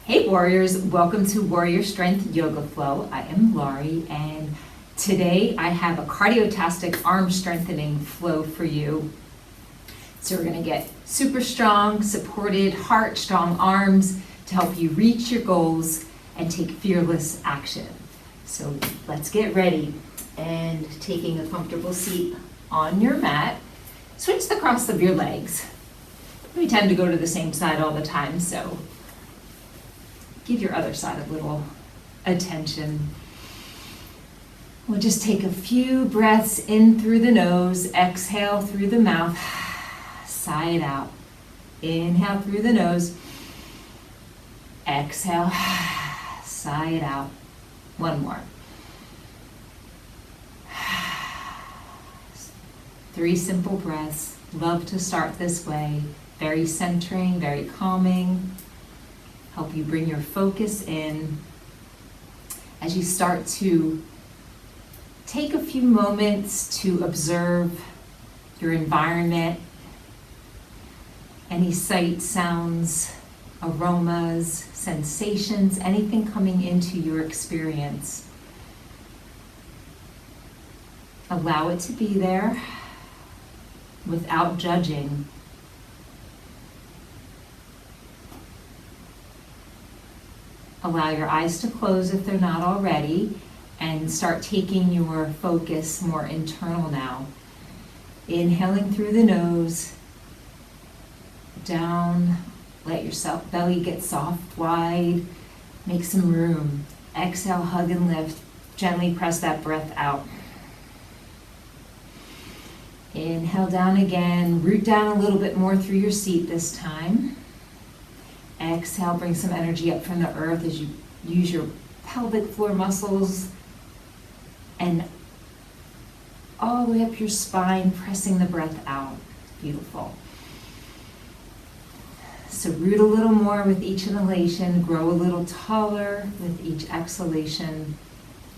Hey warriors, welcome to Warrior Strength Yoga Flow. I am Lauri, and today I have a Cardiotastic Arm Strengthening Flow for you. So we're going to get super strong, supported heart, strong arms to help you reach your goals and take fearless action. So let's get ready, and taking a comfortable seat on your mat, switch the cross of your legs. We tend to go to the same side all the time, so give your other side a little attention. We'll just take a few breaths in through the nose, exhale through the mouth, sigh it out. Inhale through the nose, exhale, sigh it out. One more. 3 simple breaths. Love to start this way. Very centering, very calming. Help you bring your focus in as you start to take a few moments to observe your environment, any sights, sounds, aromas, sensations, anything coming into your experience. Allow it to be there without judging. Allow your eyes to close if they're not already, and start taking your focus more internal now. Inhaling through the nose, down, let your belly get soft, wide, make some room. Exhale, hug and lift, gently press that breath out. Inhale down again, root down a little bit more through your seat this time. Exhale, bring some energy up from the earth as you use your pelvic floor muscles and all the way up your spine, pressing the breath out. Beautiful. So root a little more with each inhalation, grow a little taller with each exhalation,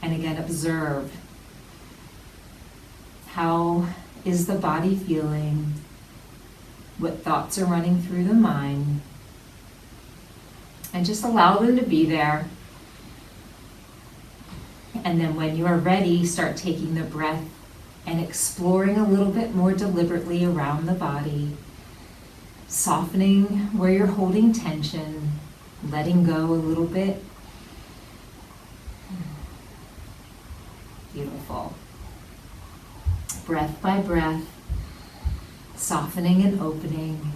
and again observe. How is the body feeling? What thoughts are running through the mind? And just allow them to be there. And then when you are ready, start taking the breath and exploring a little bit more deliberately around the body, softening where you're holding tension, letting go a little bit. Beautiful. Breath by breath, softening and opening.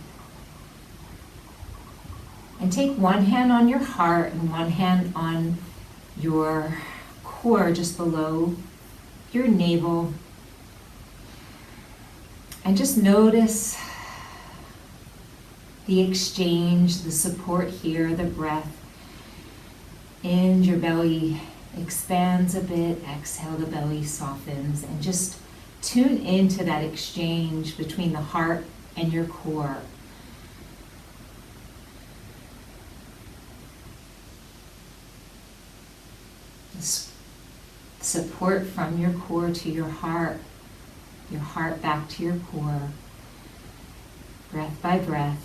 And take one hand on your heart and one hand on your core just below your navel. And just notice the exchange, the support here, the breath. In your belly expands a bit, exhale, the belly softens, and just tune into that exchange between the heart and your core. Support from your core to your heart back to your core, breath by breath.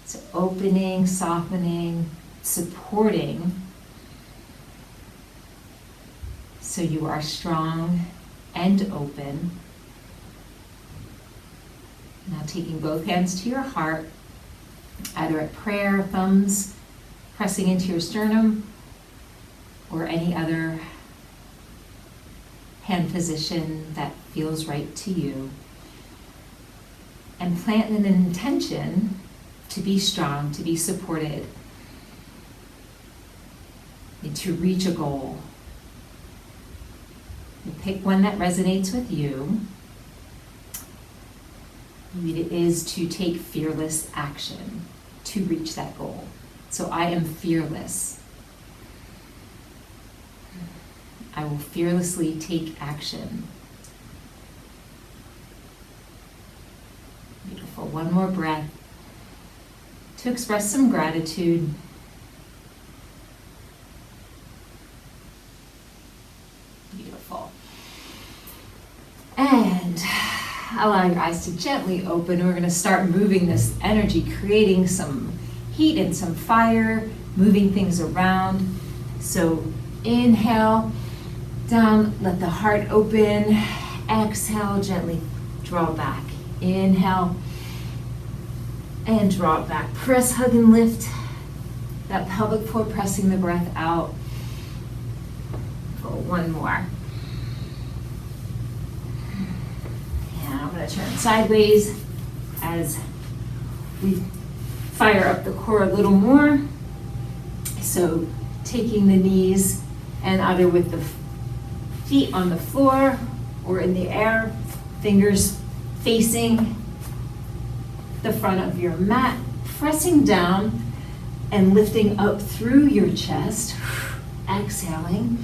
So opening, softening, supporting, so you are strong and open. Now taking both hands to your heart, either at prayer, thumbs pressing into your sternum, or any other hand position that feels right to you. And plant an intention to be strong, to be supported, and to reach a goal. You pick one that resonates with you. It is to take fearless action to reach that goal. So I am fearless. I will fearlessly take action. Beautiful. One more breath to express some gratitude. Beautiful. And allow your eyes to gently open. We're going to start moving this energy, creating some heat and some fire, moving things around. So inhale, down, let the heart open. Exhale, gently draw back. Inhale, and draw it back. Press, hug, and lift that pelvic floor, pressing the breath out. Go one more. And I'm going to turn sideways as we fire up the core a little more. So taking the knees and either with the feet on the floor or in the air, fingers facing the front of your mat, pressing down and lifting up through your chest, exhaling.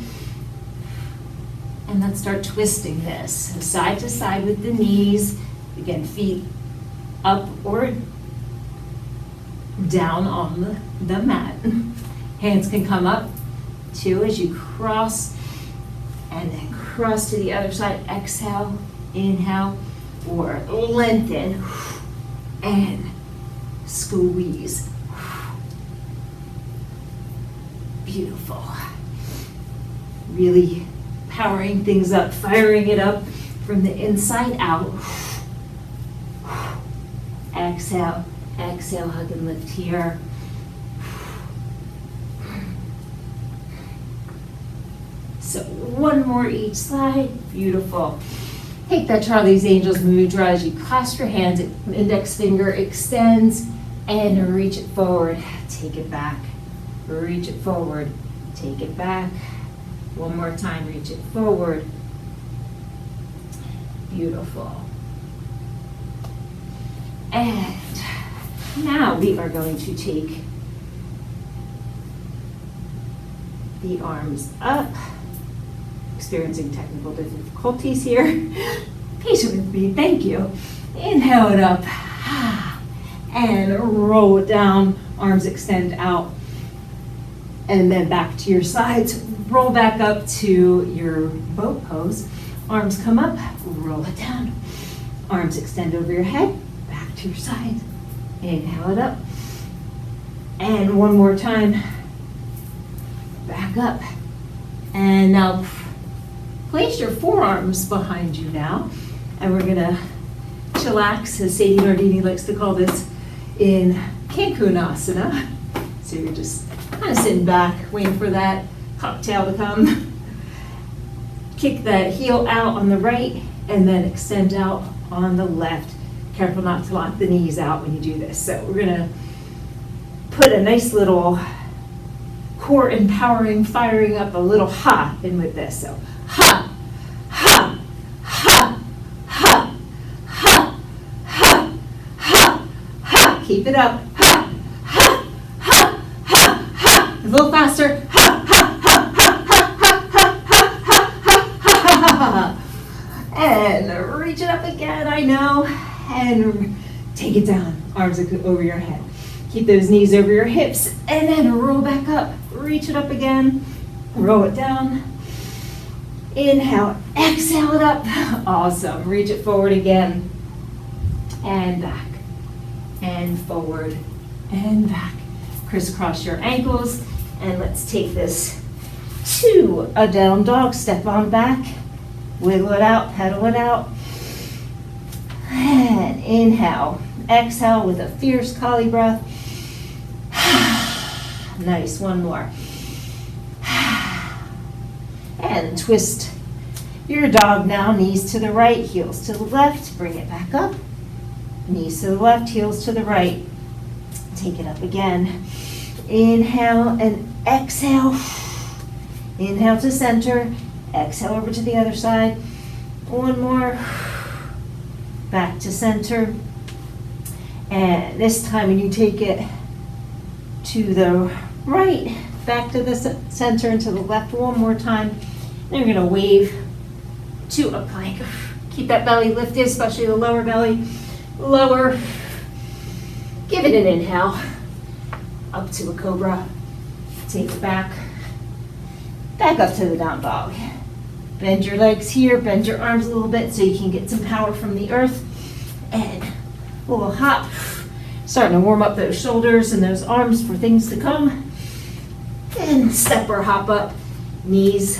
And let's start twisting this side to side with the knees. Again, feet up or down on the mat. Hands can come up too as you cross and then cross to the other side. Exhale, inhale, or lengthen and squeeze. Beautiful. Really powering things up, firing it up from the inside out. Exhale, exhale, hug and lift here. So one more each side. Beautiful. Take that Charlie's Angels mudra as you clasp your hands, index finger extends, and reach it forward. Take it back. Reach it forward. Take it back. One more time, reach it forward. Beautiful. And now we are going to take the arms up. Experiencing technical difficulties here. Patient with me, thank you. Inhale it up and roll it down. Arms extend out and then back to your sides. Roll back up to your boat pose. Arms come up, roll it down. Arms extend over your head, back to your side. Inhale it up. And one more time, back up. And now place your forearms behind you now. And we're gonna chillax, as Sadie Nardini likes to call this, in Cancunasana. So you're just kind of sitting back, waiting for that cocktail to come. Kick that heel out on the right and then extend out on the left. Careful not to lock the knees out when you do this. So we're gonna put a nice little core empowering, firing up a little ha in with this. So ha, ha, ha, ha, ha, ha, ha, ha. Keep it up. Ha, ha, ha, ha, ha. A little faster. Ha, ha, ha, ha, ha, ha, ha, ha, ha, ha, ha, ha. And reach it up again, I know. And take it down. Arms over your head. Keep those knees over your hips. And then roll back up. Reach it up again. Roll it down. Inhale, exhale it up. Awesome. Reach it forward again. And back. And forward. And back. Crisscross your ankles. And let's take this to a down dog. Step on back. Wiggle it out. Pedal it out. And inhale. Exhale with a fierce collie breath. Nice. One more. And twist your dog now. Knees to the right, heels to the left. Bring it back up. Knees to the left, heels to the right. Take it up again. Inhale and exhale. Inhale to center. Exhale over to the other side. One more. Back to center. And this time when you take it to the right, back to the center and to the left one more time. Then you're gonna wave to a plank. Keep that belly lifted, especially the lower belly. Lower. Give it an inhale. Up to a cobra. Take it back. Back up to the down dog. Bend your legs here, bend your arms a little bit so you can get some power from the earth. And a little hop. Starting to warm up those shoulders and those arms for things to come. And step or hop up, knees,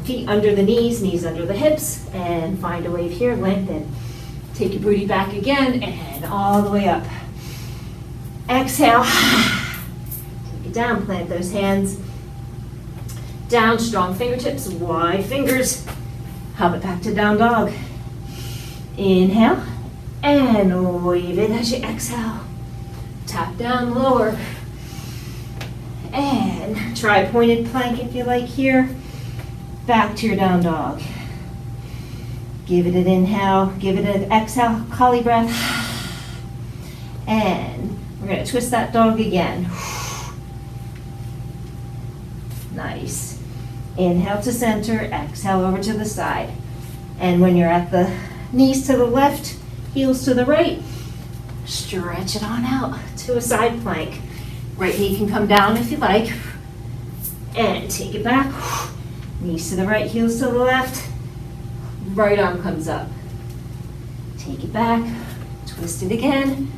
feet under the knees under the hips, and find a wave here, lengthen. Take your booty back again, and all the way up. Exhale. Take it down, plant those hands. Down, strong fingertips, wide fingers. Hop it back to down dog. Inhale, and wave it as you exhale. Tap down, lower. And try pointed plank if you like here. Back to your down dog. Give it an inhale, give it an exhale, collie breath. And we're going to twist that dog again. Nice. Inhale to center, exhale over to the side. And when you're at the knees to the left, heels to the right, stretch it on out to a side plank. Right knee can come down if you like. And take it back. Knees to the right, heels to the left. Right arm comes up. Take it back. Twist it again.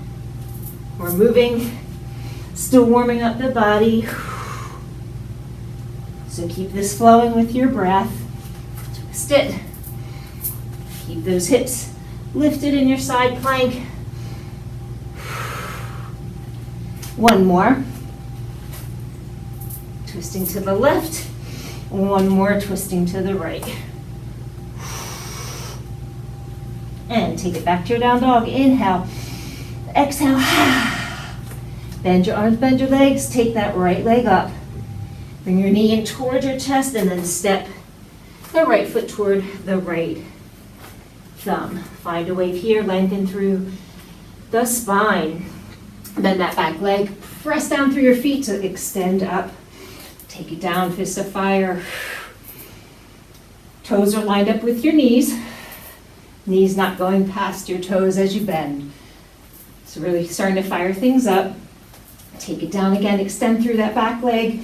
We're moving. Still warming up the body. So keep this flowing with your breath. Twist it. Keep those hips lifted in your side plank. One more. Twisting to the left. One more, twisting to the right. And take it back to your down dog. Inhale. Exhale. Bend your arms, bend your legs. Take that right leg up. Bring your knee in towards your chest and then step the right foot toward the right thumb. Find a wave here, lengthen through the spine. Bend that back leg. Press down through your feet to extend up. Take it down, fist of fire. Toes are lined up with your knees. Knees not going past your toes as you bend. So really starting to fire things up. Take it down again, extend through that back leg.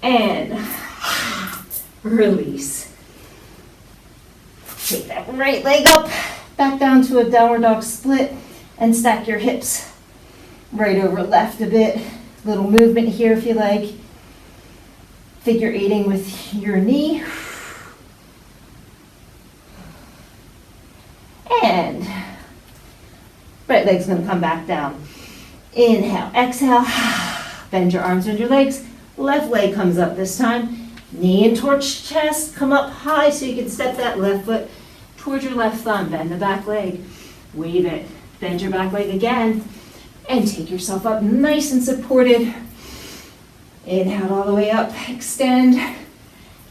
And release. Take that right leg up, back down to a downward dog split, and stack your hips right over left a bit. Little movement here if you like. Figure eighting with your knee. And right leg's gonna come back down. Inhale, exhale. Bend your arms, bend your legs. Left leg comes up this time. Knee in towards chest, come up high so you can step that left foot towards your left thumb. Bend the back leg, wave it. Bend your back leg again, and take yourself up nice and supported. Inhale all the way up, extend,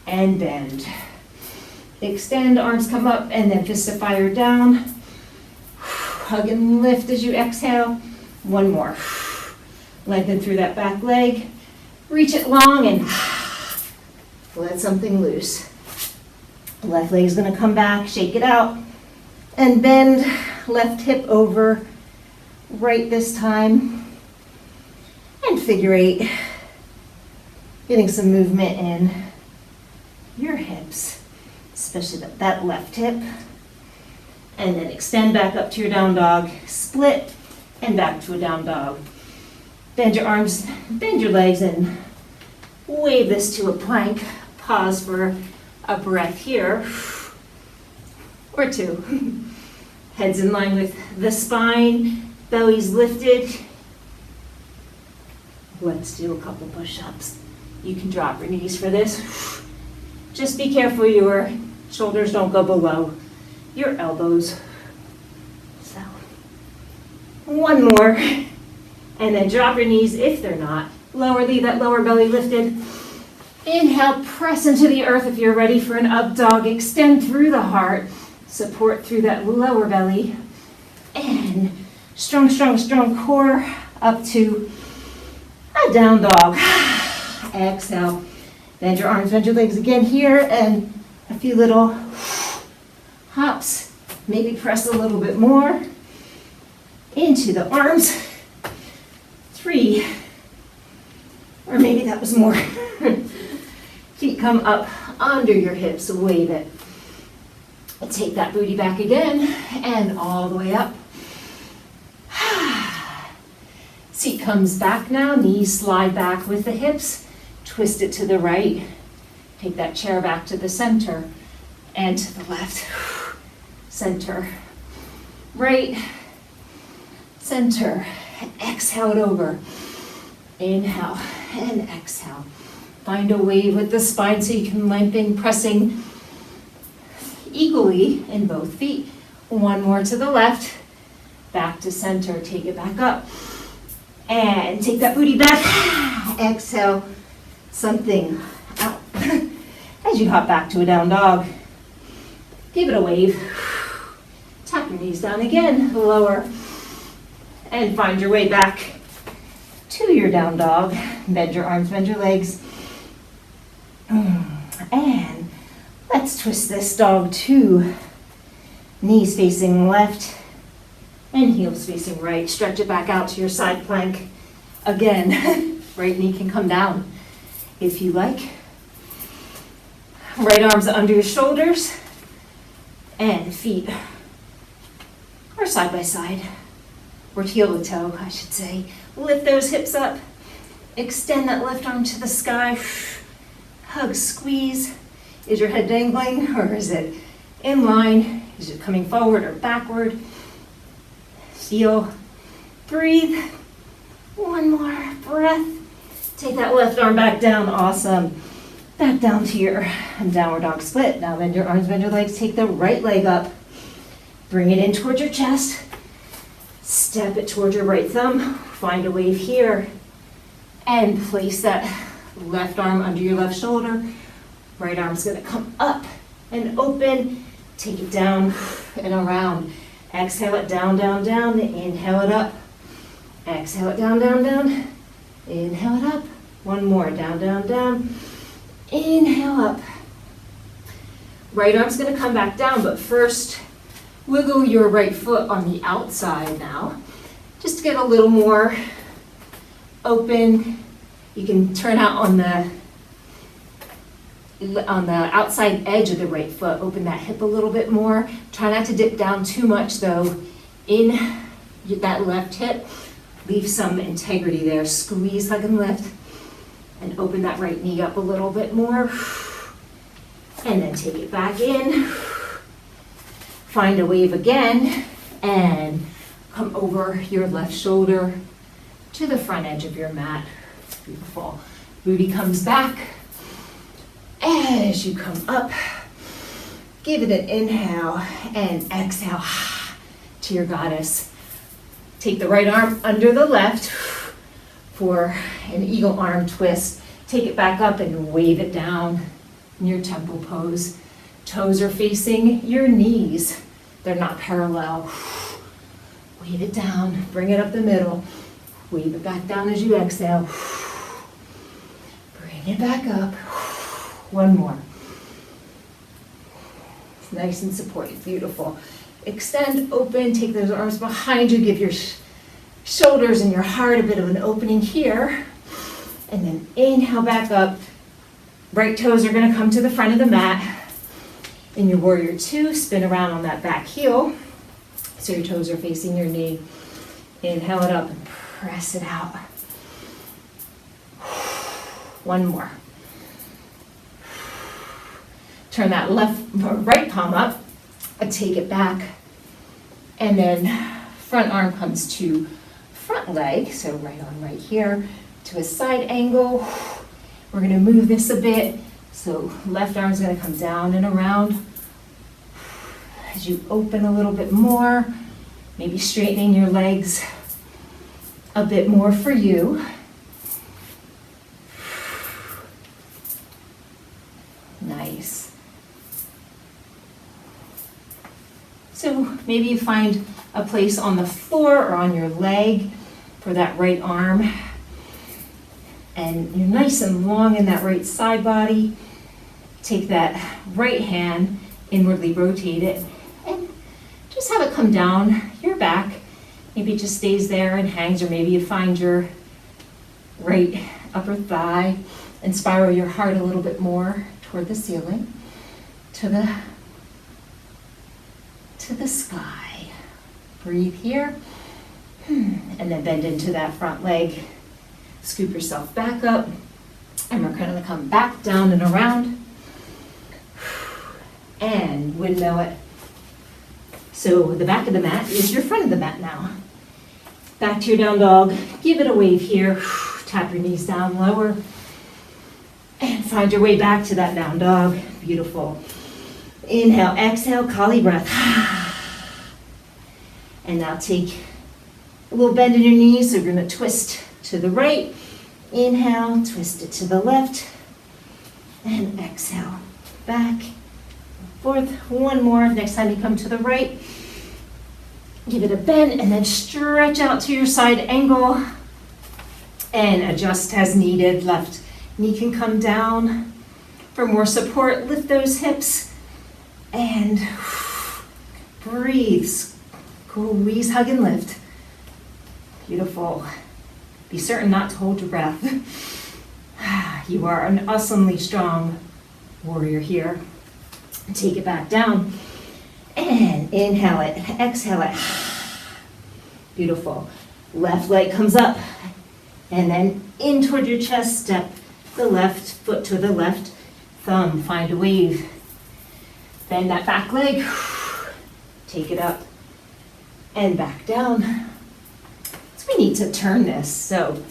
and bend. Extend, arms come up, and then fist of fire down. Hug and lift as you exhale. One more. Lengthen through that back leg. Reach it long and let something loose. Left leg is going to come back, shake it out, and bend left hip over right this time. And figure eight. Getting some movement in your hips, especially that left hip. And then extend back up to your down dog, split, and back to a down dog. Bend your arms, bend your legs, and wave this to a plank. Pause for a breath here, or two. Heads in line with the spine, belly's lifted. Let's do a couple push-ups. You can drop your knees for this. Just be careful your shoulders don't go below your elbows. So, one more. And then drop your knees if they're not. Lower, leave that lower belly lifted. Inhale, press into the earth if you're ready for an up dog. Extend through the heart. Support through that lower belly. And strong, strong, strong core up to a down dog. Exhale. Bend your arms, bend your legs again here, and a few little hops. Maybe press a little bit more into the arms. 3, or maybe that was more. Feet come up under your hips, wave it. Take that booty back again and all the way up. Seat comes back now, knees slide back with the hips, twist it to the right. Take that chair back to the center and to the left. Center, right, center. Exhale it over. Inhale and exhale. Find a wave with the spine so you can lengthen, pressing equally in both feet. One more to the left, back to center. Take it back up. And take that booty back. Exhale something out. As you hop back to a down dog, give it a wave. Tap your knees down again, lower. And find your way back to your down dog. Bend your arms, bend your legs. And let's twist this dog too. Knees facing left and heels facing right. Stretch it back out to your side plank. Again, right knee can come down if you like. Right arms under your shoulders and feet are side by side, or heel to toe, I should say. Lift those hips up. Extend that left arm to the sky. Hug, squeeze. Is your head dangling or is it in line? Is it coming forward or backward? Feel, breathe. One more breath. Take that left arm back down. Awesome. Back down to your downward dog split. Now bend your arms, bend your legs. Take the right leg up. Bring it in towards your chest. Step it towards your right thumb. Find a wave here. And place that left arm under your left shoulder. Right arm's gonna come up and open. Take it down and around. Exhale it down, down, down. Inhale it up. Exhale it down, down, down. Inhale it up. One more. Down, down, down. Inhale up. Right arm's gonna come back down, but first, wiggle your right foot on the outside now. Just to get a little more open. You can turn out on the outside edge of the right foot. Open that hip a little bit more. Try not to dip down too much though in that left hip. Leave some integrity there. Squeeze, hug, and lift. And open that right knee up a little bit more. And then take it back in. Find a wave again. And come over your left shoulder to the front edge of your mat. Beautiful. Booty comes back. As you come up, give it an inhale and exhale to your goddess. Take the right arm under the left for an eagle arm twist. Take it back up and wave it down in your temple pose. Toes are facing your knees. They're not parallel. Wave it down, bring it up the middle. Wave it back down as you exhale. Bring it back up. One more. It's nice and supported, beautiful. Extend, open, take those arms behind you, give your shoulders and your heart a bit of an opening here. And then inhale back up. Right toes are gonna come to the front of the mat. In your warrior two, spin around on that back heel. So your toes are facing your knee. Inhale it up and press it out. One more. Turn that right palm up and take it back. And then front arm comes to front leg, so right arm right here to a side angle. We're gonna move this a bit. So left arm's gonna come down and around. As you open a little bit more, maybe straightening your legs a bit more for you. Nice. So maybe you find a place on the floor or on your leg for that right arm. And you're nice and long in that right side body. Take that right hand, inwardly rotate it, and just have it come down your back. Maybe it just stays there and hangs, or maybe you find your right upper thigh and spiral your heart a little bit more toward the ceiling, to the to the sky. Breathe here. And then bend into that front leg. Scoop yourself back up. And we're going to come back down and around. And windmill it. So the back of the mat is your front of the mat now. Back to your down dog. Give it a wave here. Tap your knees down lower. And find your way back to that down dog. Beautiful. Inhale, exhale, Kali breath. And now take a little bend in your knees. So you're going to twist to the right. Inhale, twist it to the left. And exhale. Back, forth. One more. Next time you come to the right, give it a bend and then stretch out to your side angle. And adjust as needed. Left knee can come down. For more support, lift those hips. And breathe. Squeeze, hug, and lift. Beautiful. Be certain not to hold your breath. You are an awesomely strong warrior here. Take it back down. And inhale it, exhale it. Beautiful. Left leg comes up. And then in toward your chest, step the left foot to the left. Thumb, find a wave. Bend that back leg. Take it up. And back down. So we need to turn this. So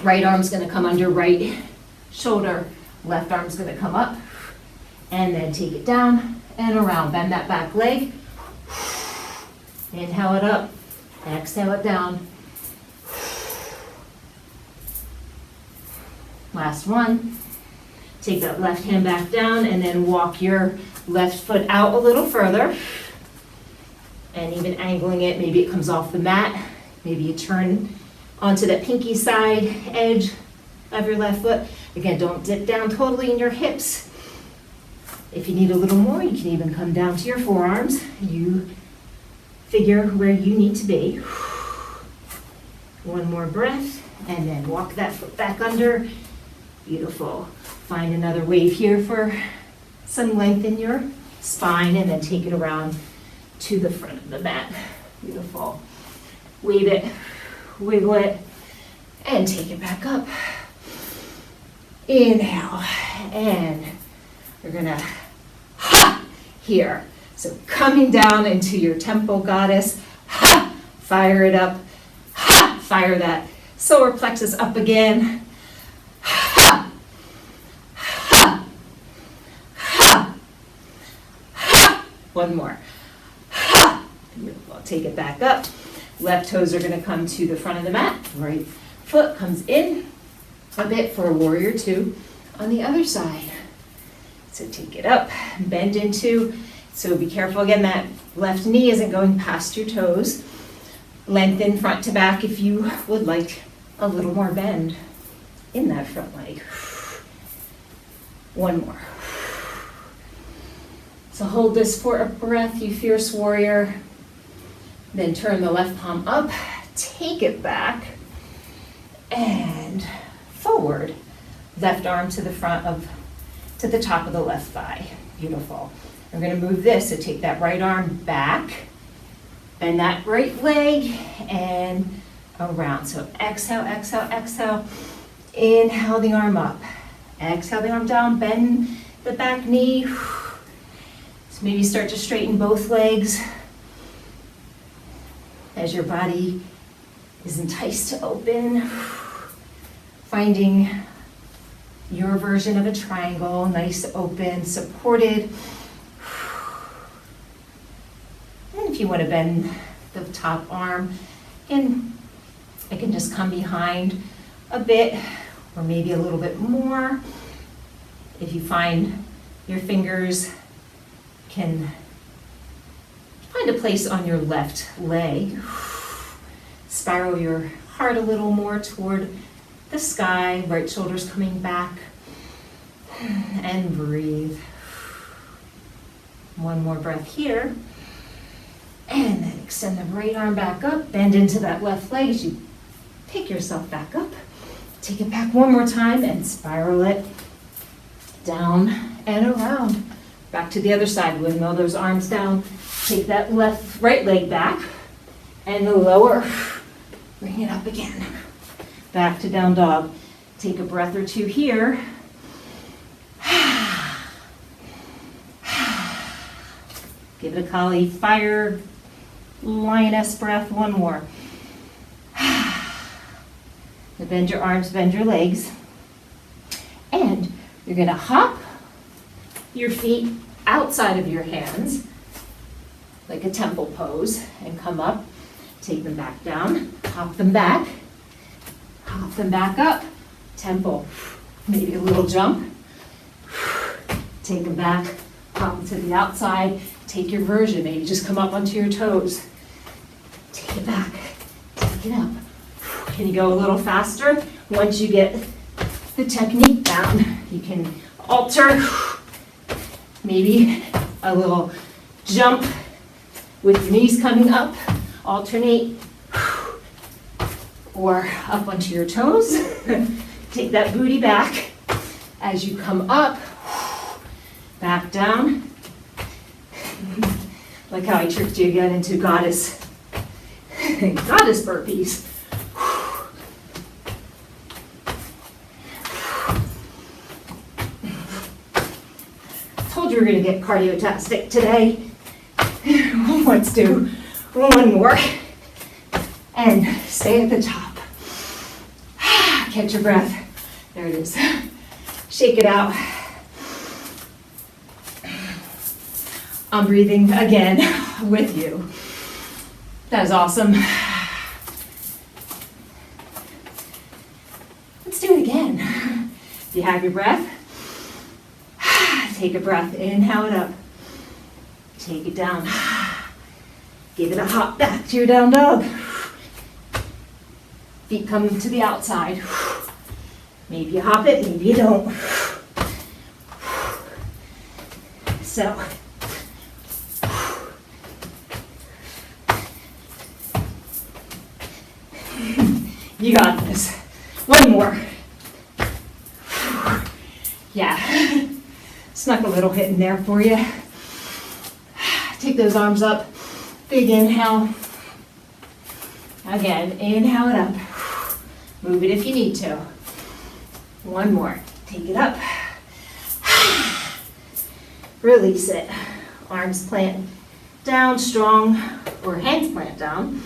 right arm's gonna come under right shoulder. Left arm's gonna come up. And then take it down and around. Bend that back leg. Inhale it up. Exhale it down. Last one. Take that left hand back down and then walk your left foot out a little further. And even angling it, maybe it comes off the mat. Maybe you turn onto that pinky side edge of your left foot. Again, don't dip down totally in your hips. If you need a little more, you can even come down to your forearms. You figure where you need to be. One more breath, and then walk that foot back under. Beautiful. Find another wave here for some length in your spine, and then take it around to the front of the mat. Beautiful. Wave it, wiggle it, and take it back up. Inhale, and we're gonna here. So coming down into your temple goddess, fire it up, fire that solar plexus up again. One more. Beautiful. Take it back up. Left toes are going to come to the front of the mat. Right foot comes in a bit for a warrior two on the other side. So take it up, bend into. So be careful again that left knee isn't going past your toes. Lengthen front to back if you would like a little more bend in that front leg. One more. So hold this for a breath, you fierce warrior. Then turn the left palm up, take it back, and forward. Left arm to the front to the top of the left thigh. Beautiful. We're gonna move this, so take that right arm back, bend that right leg, and around. So exhale, exhale, exhale. Inhale the arm up. Exhale the arm down, bend the back knee. So maybe start to straighten both legs as your body is enticed to open. Finding your version of a triangle, nice, open, supported. And if you want to bend the top arm, and it can just come behind a bit, or maybe a little bit more. If you find your fingers can find a place on your left leg. Spiral your heart a little more toward the sky, right shoulder's coming back. And breathe. One more breath here. And then extend the right arm back up, bend into that left leg as you pick yourself back up. Take it back one more time and spiral it down and around. Back to the other side, windmill those arms down. Take that right leg back and the lower, bring it up again. Back to down dog. Take a breath or two here. Give it a Kali fire lioness breath, one more. Now bend your arms, bend your legs. And you're gonna hop your feet outside of your hands, like a temple pose, and come up, take them back down, hop them back up, temple, maybe a little jump, take them back, hop them to the outside, take your version, maybe just come up onto your toes, take it back, take it up. Can you go a little faster? Once you get the technique down, you can alter, maybe a little jump with your knees coming up, alternate, or up onto your toes. Take that booty back as you come up, back down. Like how I tricked you again into goddess burpees. Told you we were going to get cardiotastic today. Let's do one more. And stay at the top. Catch your breath. There it is. Shake it out. I'm breathing again with you. That is awesome. Let's do it again. If you have your breath, take a breath. Inhale it up. Take it down. Give it a hop back to your down dog. Feet come to the outside. Maybe you hop it, maybe you don't. So, you got this. One more. Yeah, snuck a little hit in there for you. Take those arms up. Big inhale. Again, inhale it up. Move it if you need to. One more. Take it up. Release it. Arms plant down strong, or hands plant down.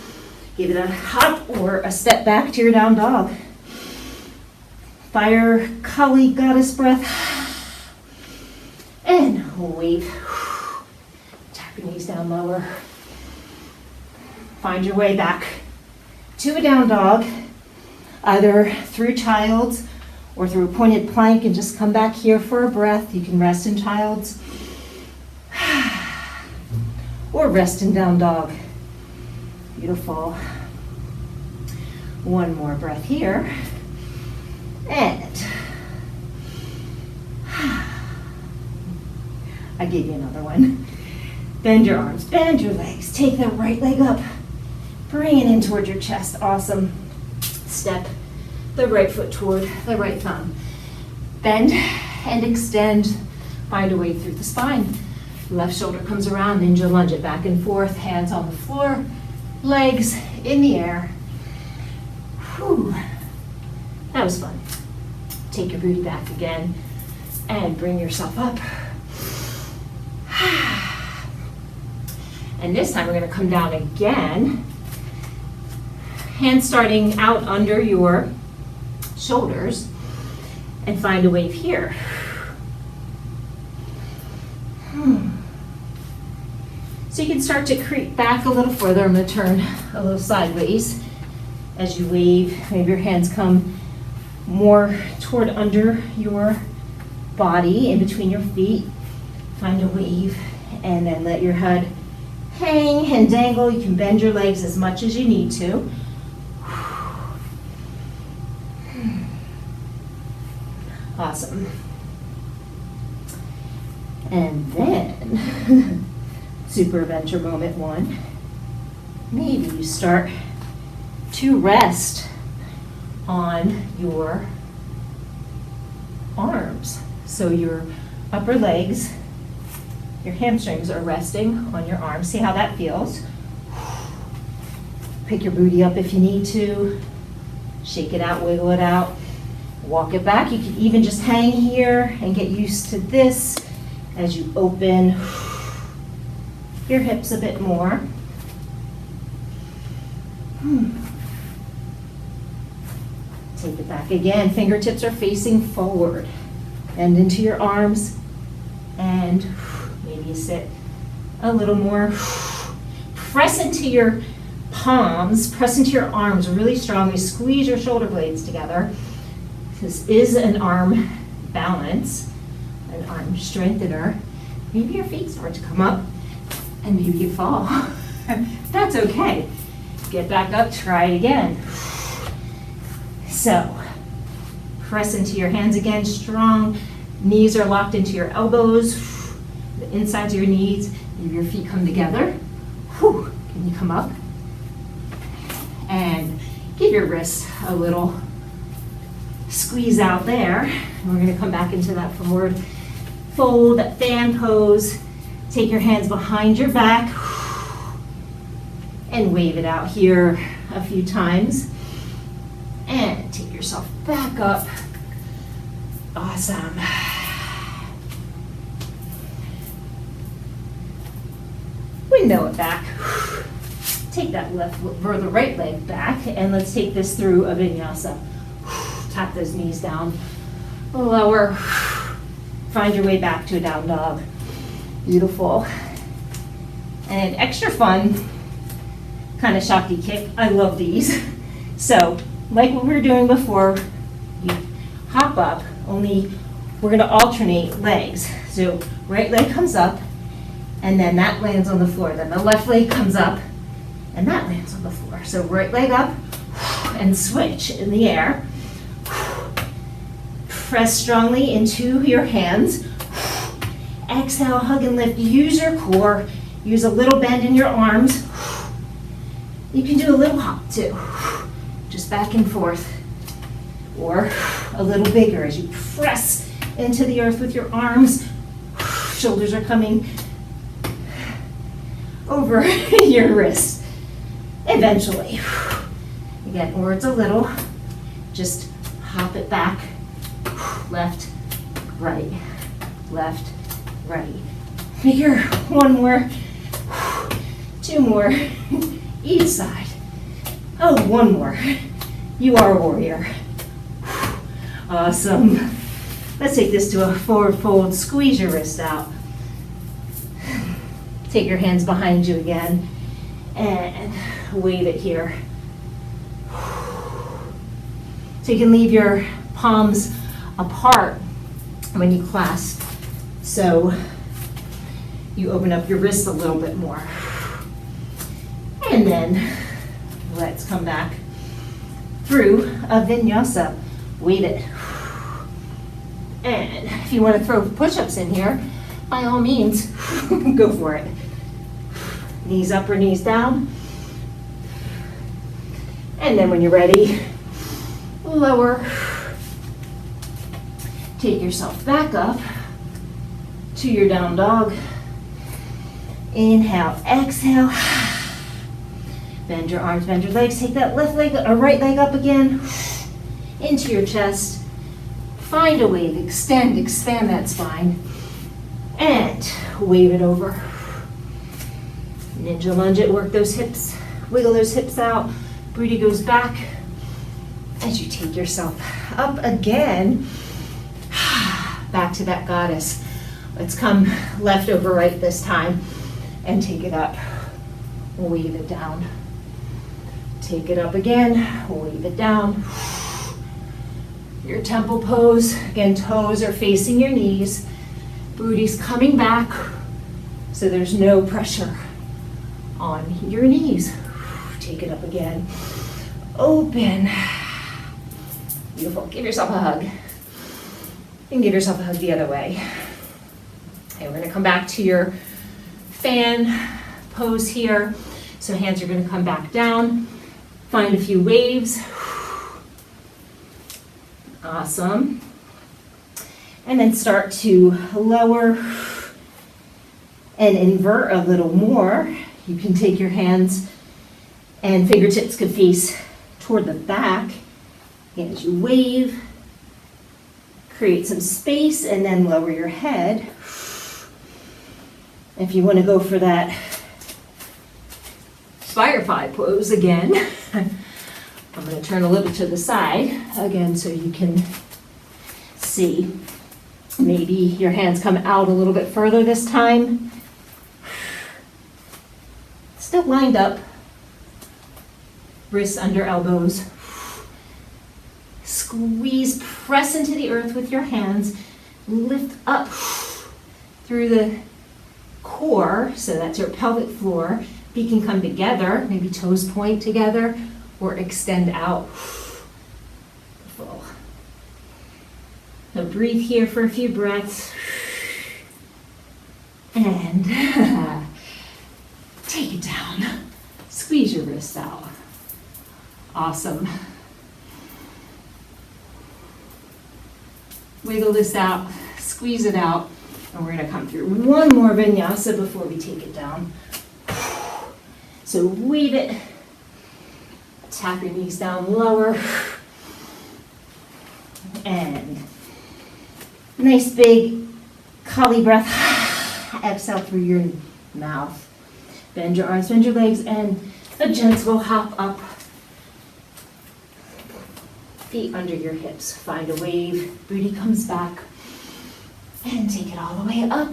Give it a hop or a step back to your down dog. Fire Kali goddess breath. And wave. Tap your knees down lower. Find your way back to a down dog, either through child's or through a pointed plank, and just come back here for a breath. You can rest in child's or rest in down dog. Beautiful. One more breath here. And I gave you another one. Bend your arms, bend your legs. Take that right leg up. Bring it in toward your chest. Awesome. Step the right foot toward the right thumb. Bend and extend. Find a way through the spine. Left shoulder comes around, ninja lunge it back and forth. Hands on the floor, legs in the air. Whew. That was fun. Take your booty back again and bring yourself up. And this time we're going to come down again. Hands starting out under your shoulders, and find a wave here. So you can start to creep back a little further. I'm going to turn a little sideways as you wave. Maybe your hands come more toward under your body, in between your feet. Find a wave, and then let your head hang and dangle. You can bend your legs as much as you need to. Awesome. And then, super adventure moment one. Maybe you start to rest on your arms. So your upper legs Your hamstrings are resting on your arms. See how that feels. Pick your booty up if you need to. Shake it out, wiggle it out. Walk it back. You can even just hang here and get used to this as you open your hips a bit more. Take it back again. Fingertips are facing forward. Bend into your arms and maybe you sit a little more. Press into your palms, press into your arms really strongly. Squeeze your shoulder blades together. This is an arm balance, an arm strengthener. Maybe your feet start to come up and maybe you fall. That's okay. Get back up, try it again. So, press into your hands again, strong. Knees are locked into your elbows, the insides of your knees. Maybe your feet come together. Whew. Can you come up? And give your wrists a little squeeze out there. And we're gonna come back into that forward fold, that fan pose. Take your hands behind your back and wave it out here a few times. And take yourself back up. Awesome. Window it back. Take that left or the right leg back, and let's take this through a vinyasa. Tap those knees down, lower. Find your way back to a down dog. Beautiful. And extra fun, kind of Shakti kick. I love these. So, like what we were doing before, you hop up, only we're gonna alternate legs. So, right leg comes up, and then that lands on the floor. Then the left leg comes up, and that lands on the floor. So right leg up, and switch in the air. Press strongly into your hands. Exhale, hug and lift. Use your core. Use a little bend in your arms. You can do a little hop too. Just back and forth. Or a little bigger as you press into the earth with your arms. Shoulders are coming over your wrists. Eventually. Again, or it's a little. Just hop it back. Left, right, left, right. Here, one more, two more, each side. Oh, one more. You are a warrior. Awesome. Let's take this to a forward fold. Squeeze your wrist out. Take your hands behind you again and wave it here. So you can leave your palms apart when you clasp. So you open up your wrists a little bit more. And then let's come back through a vinyasa. Wave it. And if you want to throw push-ups in here, by all means, go for it. Knees up or knees down. And then when you're ready, lower. Take yourself back up to your down dog. Inhale, exhale. Bend your arms, bend your legs. Take that left leg or right leg up again into your chest. Find a wave, expand that spine. And wave it over. Ninja lunge it, work those hips, wiggle those hips out. Booty goes back as you take yourself up again. Back to that goddess. Let's come left over right this time and take it up. Wave it down. Take it up again, wave it down. Your temple pose. Again, toes are facing your knees. Booty's coming back, so there's no pressure on your knees. Take it up again. Open. Beautiful. Give yourself a hug. And give yourself a hug the other way. Okay, we're gonna come back to your fan pose here. So hands are gonna come back down. Find a few waves. Awesome. And then start to lower and invert a little more. You can take your hands and fingertips could face toward the back. And as you wave, create some space and then lower your head. If you want to go for that firefly pose again, I'm going to turn a little bit to the side again so you can see. Maybe your hands come out a little bit further this time. Still lined up. Wrists under elbows. Squeeze, press into the earth with your hands. Lift up through the core, so that's your pelvic floor. Feet can come together, maybe toes point together, or extend out. Full. Now breathe here for a few breaths. And take it down. Squeeze your wrists out. Awesome. Wiggle this out, squeeze it out, and we're going to come through one more vinyasa before we take it down. So wave it, tap your knees down lower, and nice big Kali breath. Exhale through your mouth. Bend your arms, bend your legs, and a gentle hop up. Feet under your hips. Find a wave. Booty comes back. And take it all the way up.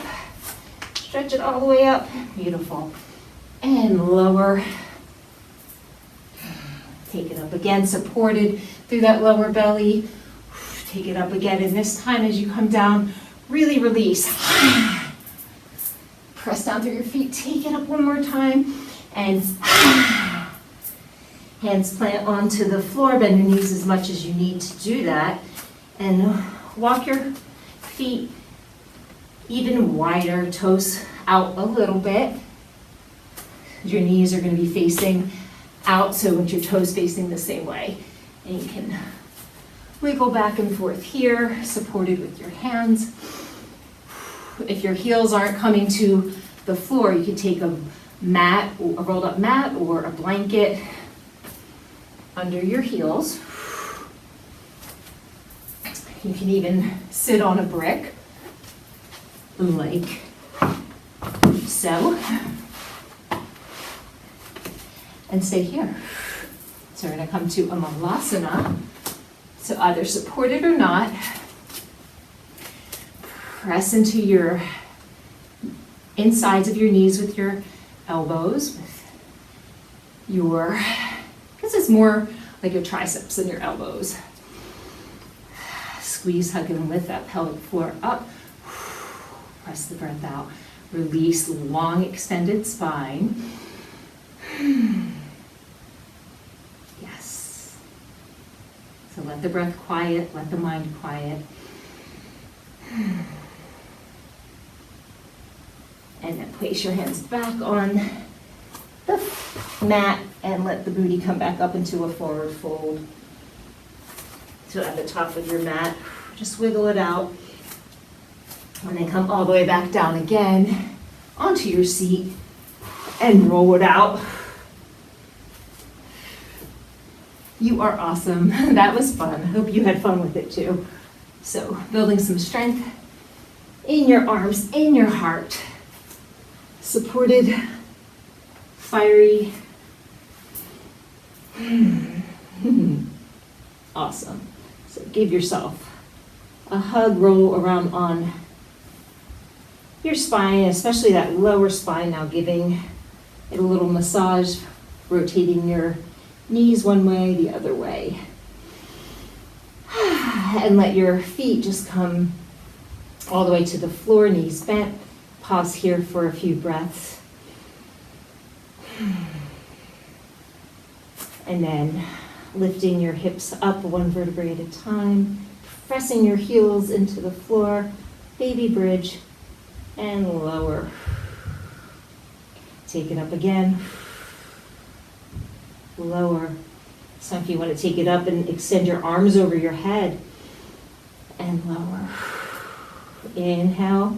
Stretch it all the way up. Beautiful. And lower. Take it up again, supported through that lower belly. Take it up again, and this time as you come down, really release. Press down through your feet. Take it up one more time. And hands plant onto the floor, bend your knees as much as you need to do that. And walk your feet even wider, toes out a little bit. Your knees are going to be facing out, so with your toes facing the same way. And you can wiggle back and forth here, supported with your hands. If your heels aren't coming to the floor, you can take a mat, a rolled up mat, or a blanket under your heels. You can even sit on a brick, like so, and stay here. So we're going to come to a malasana. So either supported or not, press into your insides of your knees with your elbows, with your, this is more like your triceps than your elbows. Squeeze, hug, and lift that pelvic floor up. Press the breath out. Release, long extended spine. Yes. So let the breath quiet, let the mind quiet. And then place your hands back on the mat and let the booty come back up into a forward fold. So at the top of your mat, just wiggle it out. And then come all the way back down again onto your seat and roll it out. You are awesome. That was fun. Hope you had fun with it too. So building some strength in your arms, in your heart. Supported, fiery. Awesome. So give yourself a hug, roll around on your spine, especially that lower spine, now giving it a little massage, rotating your knees one way, the other way. And let your feet just come all the way to the floor, knees bent. Pause here for a few breaths. And then lifting your hips up one vertebrae at a time, pressing your heels into the floor, baby bridge, and lower. Take it up again. Lower. So if you want to take it up and extend your arms over your head, and lower. Inhale.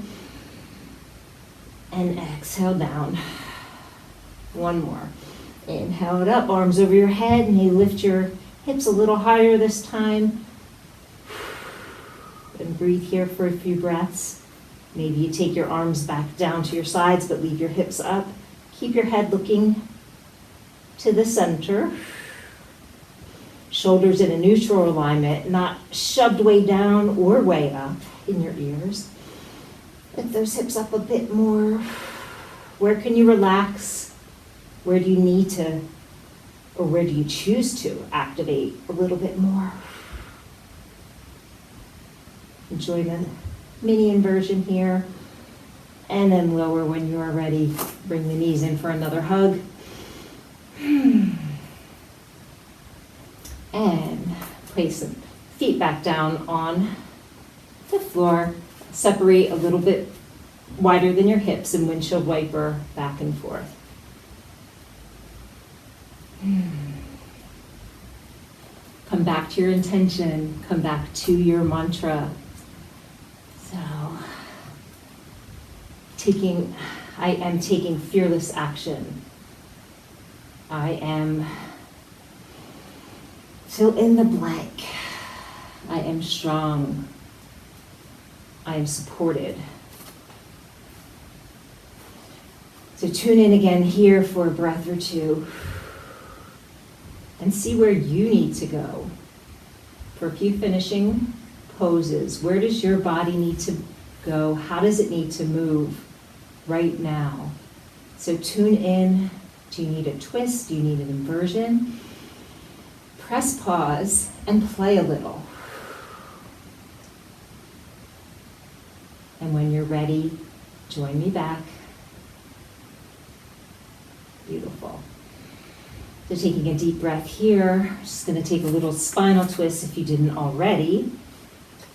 And exhale down. One more. Inhale it up, arms over your head, and you lift your hips a little higher this time. And breathe here for a few breaths. Maybe you take your arms back down to your sides, but leave your hips up. Keep your head looking to the center. Shoulders in a neutral alignment, not shoved way down or way up in your ears. Lift those hips up a bit more. Where can you relax? Where do you need to, or where do you choose to activate a little bit more? Enjoy the mini inversion here. And then lower when you are ready. Bring the knees in for another hug. And place the feet back down on the floor. Separate a little bit wider than your hips and windshield wiper back and forth. Come back to your intention. Come back to your mantra. So, I am taking fearless action. I am fill in the blank. I am strong. I am supported. So tune in again here for a breath or two and see where you need to go. For a few finishing poses, where does your body need to go? How does it need to move right now? So tune in. Do you need a twist? Do you need an inversion? Press pause and play a little. And when you're ready, join me back. Beautiful. So taking a deep breath here, just going to take a little spinal twist if you didn't already.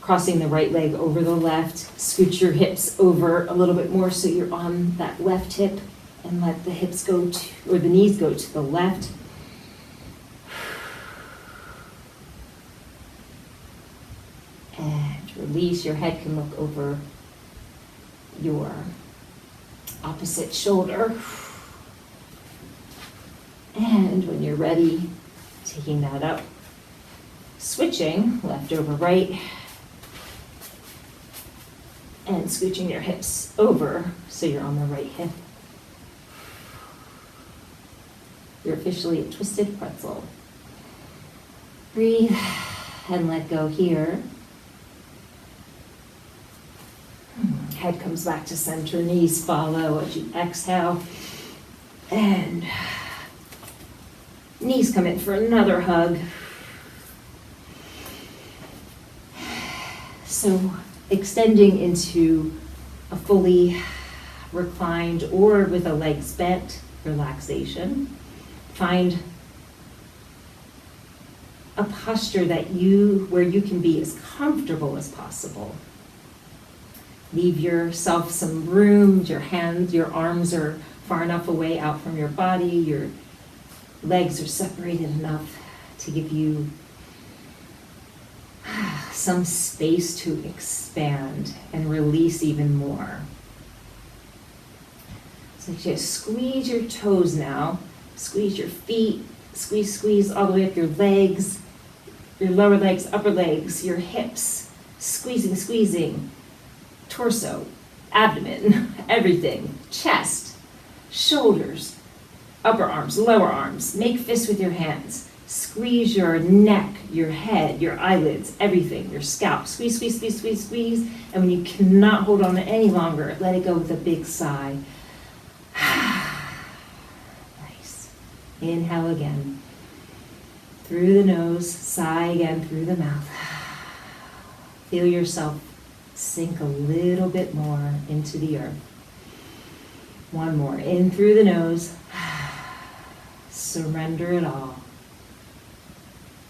Crossing the right leg over the left, scoot your hips over a little bit more so you're on that left hip, and let the hips go to, or the knees go to the left. And release. Your head can look over your opposite shoulder. And when you're ready, taking that up, switching left over right, and scooching your hips over so you're on the right hip. You're officially a twisted pretzel. Breathe and let go here. Head comes back to center, knees follow as you exhale. And knees come in for another hug. So extending into a fully reclined or with a legs bent relaxation. Find a posture where you can be as comfortable as possible. Leave yourself some room. Your hands, your arms are far enough away out from your body. Your legs are separated enough to give you some space to expand and release even more. So just squeeze your toes now. Squeeze your feet. Squeeze all the way up your legs, your lower legs, upper legs, your hips. Squeezing. Torso, abdomen, everything. Chest, shoulders, upper arms, lower arms. Make fists with your hands. Squeeze your neck, your head, your eyelids, everything, your scalp. Squeeze. And when you cannot hold on any longer, let it go with a big sigh. Nice. Inhale again. Through the nose, sigh again through the mouth. Feel yourself sink a little bit more into the earth. One more. In through the nose. Surrender it all.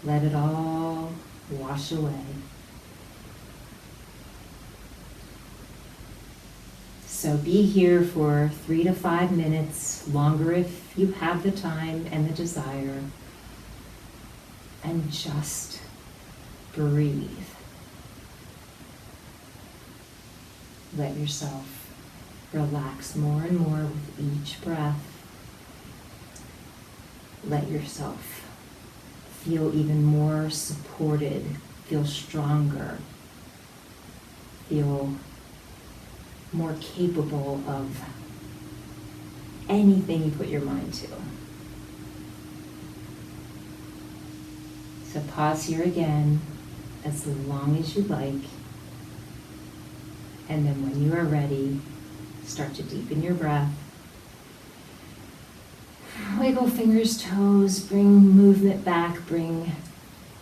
Let it all wash away. So be here for 3 to 5 minutes, longer if you have the time and the desire. And just breathe. Let yourself Relax more and more with each breath. Let yourself feel even more supported, feel stronger, feel more capable of anything you put your mind to. So pause here again as long as you like, and then when you are ready, start to deepen your breath. Wiggle fingers, toes, bring movement back, bring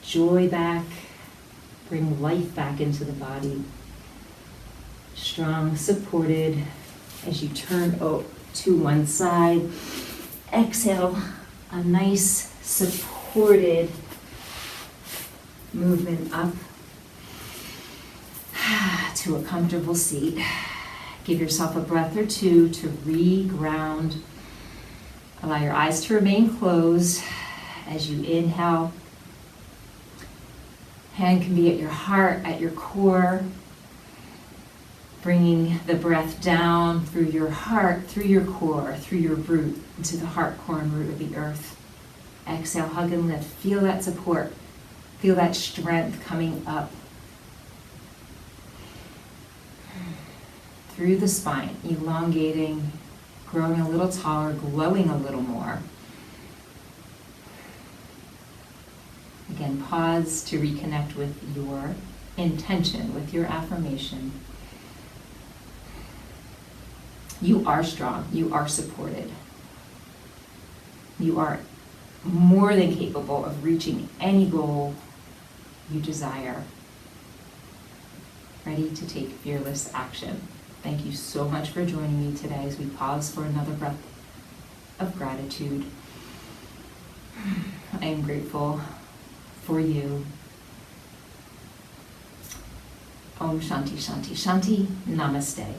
joy back, bring life back into the body. Strong, supported as you turn to one side. Exhale, a nice supported movement up to a comfortable seat. Give yourself a breath or two to re-ground. Allow your eyes to remain closed as you inhale. Hand can be at your heart, at your core. Bringing the breath down through your heart, through your core, through your root, into the heart, core, and root of the earth. Exhale, hug and lift. Feel that support. Feel that strength coming up through the spine, elongating, growing a little taller, glowing a little more. Again, pause to reconnect with your intention, with your affirmation. You are strong. You are supported. You are more than capable of reaching any goal you desire. Ready to take fearless action. Thank you so much for joining me today as we pause for another breath of gratitude. I am grateful for you. Om Shanti Shanti Shanti. Namaste.